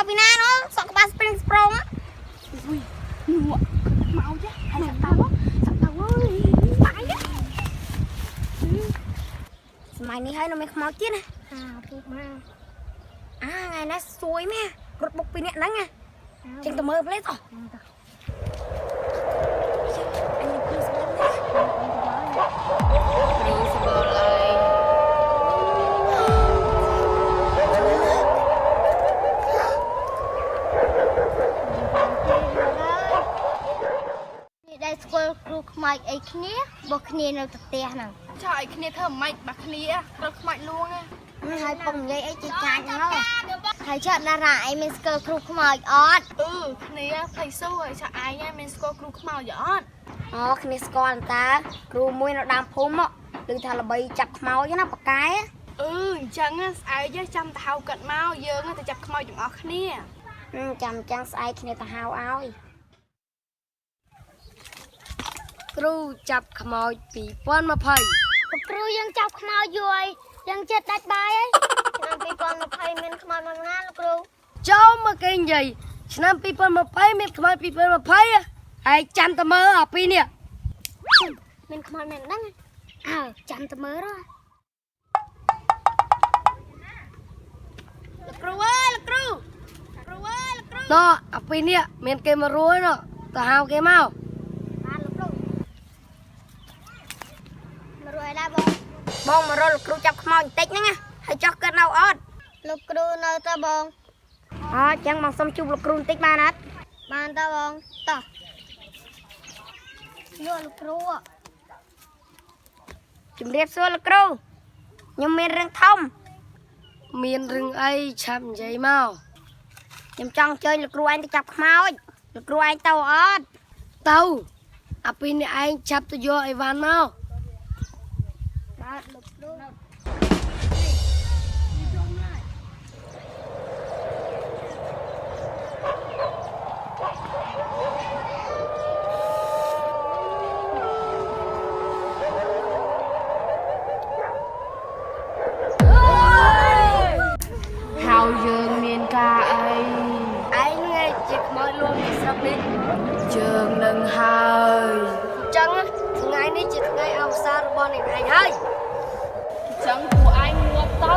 ពីណានោះសក់ក្បាល Spring Sprong អុយមកចាហើយសាក់តើអើយបាយសម័យនេះហើយនៅមានខ្មោចទៀតណាពុកមកថ្ងៃណាសួយមែនរត់បុកពីអ្នកហ្នឹងចេញទៅមើលផ្លេតអស់អញព្រីស្បលណាព្រីស្បលដែលស្គាល់គ្រូខ្មោចអីគ្នាបើគ្នានៅផ្ទះហ្នឹងចោលឲ្យគ្នាធ្វើម៉េចបាក់គ្នាត្រូវខ្មោចលួងហើយពុកនិយាយអីជីចាញ់ហ្នឹងហើយចាក់តារាឯងមានស្គាល់គ្រូខ្មោចអត់គ្នាផ្ទៃសួរឲ្យចាក់ឯងមានស្គាល់គ្រូខ្មោចអត់គ្នាស្គាល់តាគ្រូមួយនៅដើមភូមិឮថាល្បីចាប់ខ្មោចណាប៉កែអញ្ចឹងស្អែកចាំទៅហៅគាត់មកយើងទៅចាប់ខ្មោចទាំងអស់គ្នាចាំចឹងស្អែកគ្នាទៅហៅឲ្យគ្រូចាប់ខ្មោច2020គ្រូយើងចាប់ខ្មោចយូរហើយយើងចិត្តដាច់បាយហើយឆ្នាំ2020មានខ្មោចមួយណាលោកគ្រូចូលមកគេនិយាយឆ្នាំ2020មានខ្មោច2020ហើយចាំតែមើលអាពីរនេះមានខ្មោចមែនហ្នឹងចាំតែមើលលោកគ្រូអើយលោកគ្រូណោអាពីរនេះមានគេមករួយណោទៅហៅគេមកបានលោកគ្រូមករួយដែរបងមករកលោកគ្រូចាប់ខ្មោចបន្តិចហ្នឹងហើយចោះកើតនៅអត់លោកគ្រូនៅតើបងចឹងបងសុំជួបលោកគ្រូបន្តិចបានអត់បានតើបងតោះលោកគ្រូជំរាបសួរលោកគ្រូខ្ញុំមានរឿងធំមានរឿងអីឆាប់និយាយមកខ្ញុំចង់អញ្ជើញលោកគ្រូឯងទៅចាប់ខ្មោចលោកគ្រូឯងទៅអត់ទៅអាពីរនេះឯងចាប់ទៅយកអីវ៉ាន់មកបាទលោកគ្រូហៅយើងមានការអីឯងហ្នឹងជាខ្មោចលួងពីស្រុកនេះយើងនឹងហើយអញ្ចឹងថ្ងៃនេះជាថ្ងៃអវសានរបស់អ្នកឯងហើយអញ្ចឹងពួកឯងងាប់ទៅ